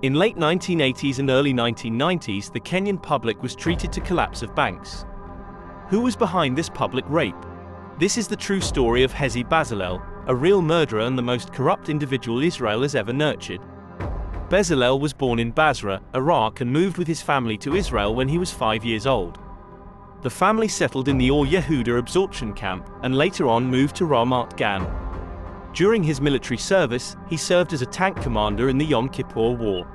In late 1980s and early 1990s, the Kenyan public was treated to collapse of banks. Who was behind this public rape? This is the true story of Hezi Bezalel, a real murderer and the most corrupt individual Israel has ever nurtured. Bezalel was born in Basra, Iraq, and moved with his family to Israel when he was 5 years old. The family settled in the Or Yehuda absorption camp, and later on moved to Ramat Gan. During his military service, he served as a tank commander in the Yom Kippur War.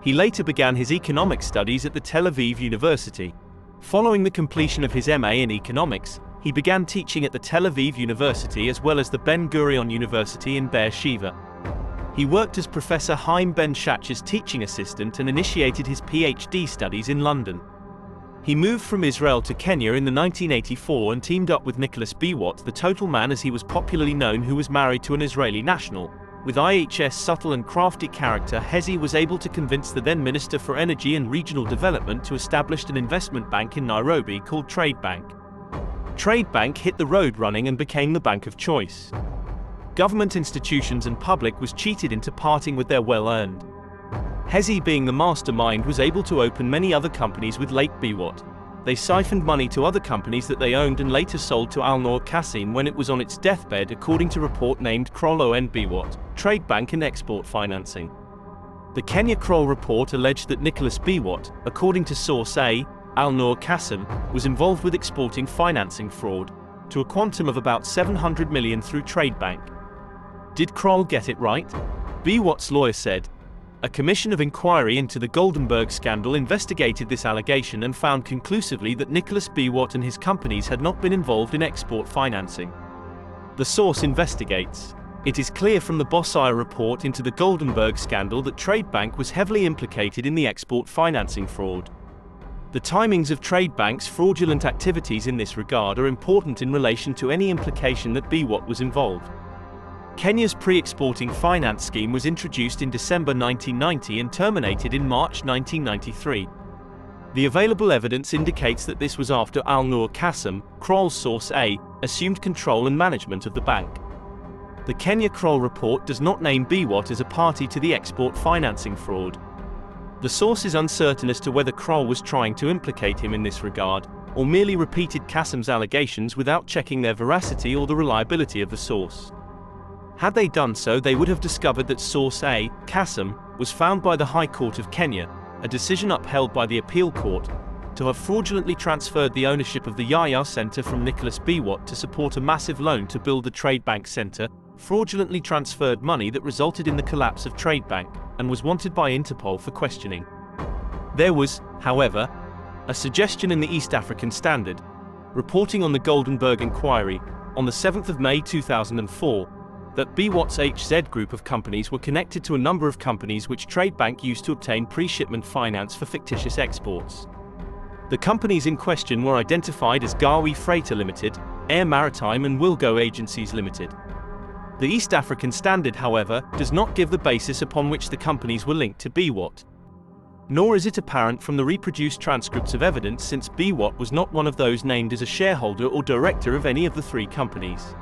He later began his economics studies at the Tel Aviv University. Following the completion of his MA in economics, he began teaching at the Tel Aviv University as well as the Ben Gurion University in Be'er Sheva. He worked as Professor Haim Ben Shach's teaching assistant and initiated his PhD studies in London. He moved from Israel to Kenya in 1984 and teamed up with Nicholas Biwott, the total man as he was popularly known, who was married to an Israeli national. With IHS' subtle and crafty character, Hezi was able to convince the then Minister for Energy and Regional Development to establish an investment bank in Nairobi called Trade Bank. Trade Bank hit the road running and became the bank of choice. Government institutions and public was cheated into parting with their well-earned. Hezi, being the mastermind, was able to open many other companies with late Biwott. They siphoned money to other companies that they owned and later sold to Al Noor Qasim when it was on its deathbed, according to report named Kroll on Biwott, Trade Bank and Export Financing. The Kenya Kroll report alleged that Nicholas Biwott, according to source A, Al Noor Qasim, was involved with exporting financing fraud to a quantum of about 700 million through Trade Bank. Did Kroll get it right? Biwott's lawyer said, "A commission of inquiry into the Goldenberg scandal investigated this allegation and found conclusively that Nicholas Biwott and his companies had not been involved in export financing." The source investigates. It is clear from the Bossire report into the Goldenberg scandal that Trade Bank was heavily implicated in the export financing fraud. The timings of Trade Bank's fraudulent activities in this regard are important in relation to any implication that Biwott was involved. Kenya's pre-exporting finance scheme was introduced in December 1990 and terminated in March 1993. The available evidence indicates that this was after Al Noor Qasim, Kroll's source A, assumed control and management of the bank. The Kenya Kroll report does not name Biwott as a party to the export financing fraud. The source is uncertain as to whether Kroll was trying to implicate him in this regard, or merely repeated Qasim's allegations without checking their veracity or the reliability of the source. Had they done so, they would have discovered that source A, Qasim, was found by the High Court of Kenya, a decision upheld by the Appeal Court, to have fraudulently transferred the ownership of the Yahya Center from Nicholas Biwott to support a massive loan to build the Trade Bank Center, fraudulently transferred money that resulted in the collapse of Trade Bank, and was wanted by Interpol for questioning. There was, however, a suggestion in the East African Standard, reporting on the Goldenberg inquiry, on the 7th of May 2004, that Biwott's HZ group of companies were connected to a number of companies which Trade Bank used to obtain pre-shipment finance for fictitious exports. The companies in question were identified as Gawi Freighter Limited, Air Maritime and Wilgo Agencies Limited. The East African Standard, however, does not give the basis upon which the companies were linked to Biwott. Nor is it apparent from the reproduced transcripts of evidence, since Biwott was not one of those named as a shareholder or director of any of the three companies.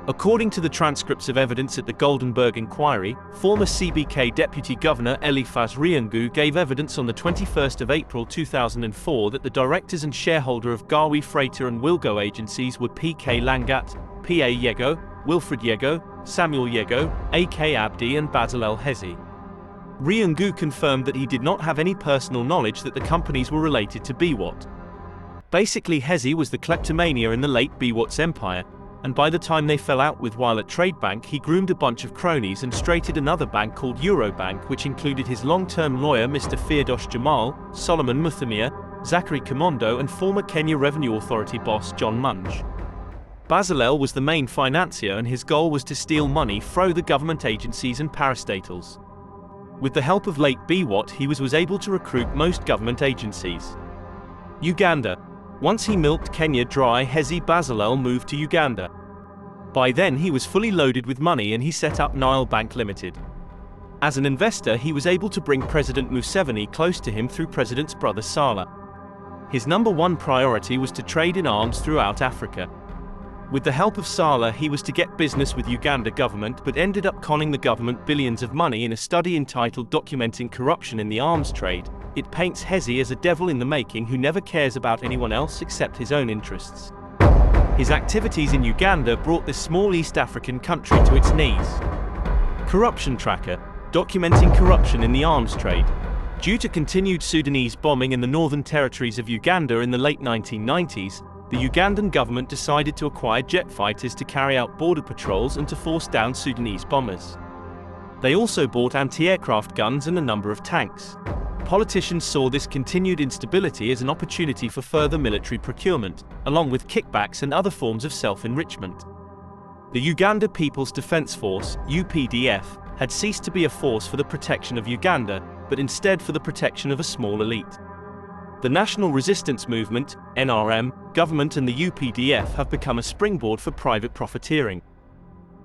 According to the transcripts of evidence at the Goldenberg inquiry, former CBK Deputy Governor Eliphaz Riungu gave evidence on the 21st of April 2004 that the directors and shareholder of Gawi Freighter and Wilgo Agencies were P.K. Langat, P.A. Yego, Wilfred Yego, Samuel Yego, A.K. Abdi and Bezalel Hezi. Riungu confirmed that he did not have any personal knowledge that the companies were related to Biwott. Basically, Hezi was the kleptomania in the late Biwott's empire, and by the time they fell out with while at Trade Bank, he groomed a bunch of cronies and straighted another bank called Eurobank, which included his long-term lawyer Mr. Firdosh Jamal, Solomon Muthamia, Zachary Kamondo and former Kenya Revenue Authority boss John Munge. Bezalel was the main financier and his goal was to steal money from the government agencies and parastatals. With the help of late Biwott, he was able to recruit most government agencies. Uganda. Once he milked Kenya dry, Hezi Bezalel moved to Uganda. By then he was fully loaded with money and he set up Nile Bank Limited. As an investor, he was able to bring President Museveni close to him through President's brother Salah. His number one priority was to trade in arms throughout Africa. With the help of Saleh, he was to get business with Uganda government, but ended up conning the government billions of money. In a study entitled Documenting Corruption in the Arms Trade, it paints Hezi as a devil in the making who never cares about anyone else except his own interests. His activities in Uganda brought this small East African country to its knees. Corruption Tracker, documenting corruption in the arms trade. Due to continued Sudanese bombing in the northern territories of Uganda in the late 1990s, the Ugandan government decided to acquire jet fighters to carry out border patrols and to force down Sudanese bombers. They also bought anti-aircraft guns and a number of tanks. Politicians saw this continued instability as an opportunity for further military procurement, along with kickbacks and other forms of self-enrichment. The Uganda People's Defence Force, UPDF, had ceased to be a force for the protection of Uganda, but instead for the protection of a small elite. The National Resistance Movement, NRM, government and the UPDF have become a springboard for private profiteering.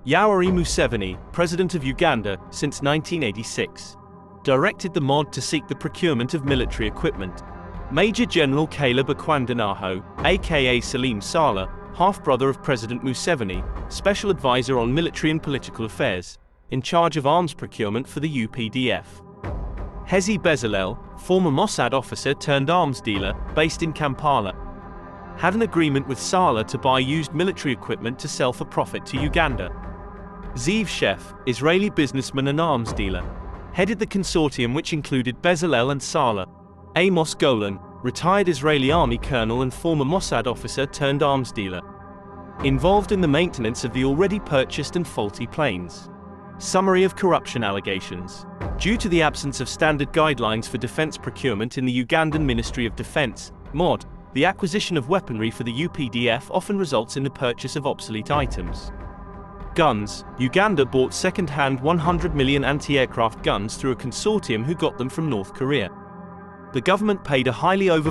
Yoweri Museveni, president of Uganda since 1986, directed the MOD to seek the procurement of military equipment. Major General Caleb Akwandanaho, aka Salim Saleh, half-brother of President Museveni, special advisor on military and political affairs, in charge of arms procurement for the UPDF. Hezi Bezalel, former Mossad officer turned arms dealer, based in Kampala, had an agreement with Saleh to buy used military equipment to sell for profit to Uganda. Ziv Shef, Israeli businessman and arms dealer, headed the consortium which included Bezalel and Saleh. Amos Golan, retired Israeli army colonel and former Mossad officer turned arms dealer, involved in the maintenance of the already purchased and faulty planes. Summary of corruption allegations. Due to the absence of standard guidelines for defense procurement in the Ugandan Ministry of Defense, MOD, the acquisition of weaponry for the UPDF often results in the purchase of obsolete items. Guns. Uganda bought second-hand 100 million anti-aircraft guns through a consortium who got them from North Korea. The government paid a highly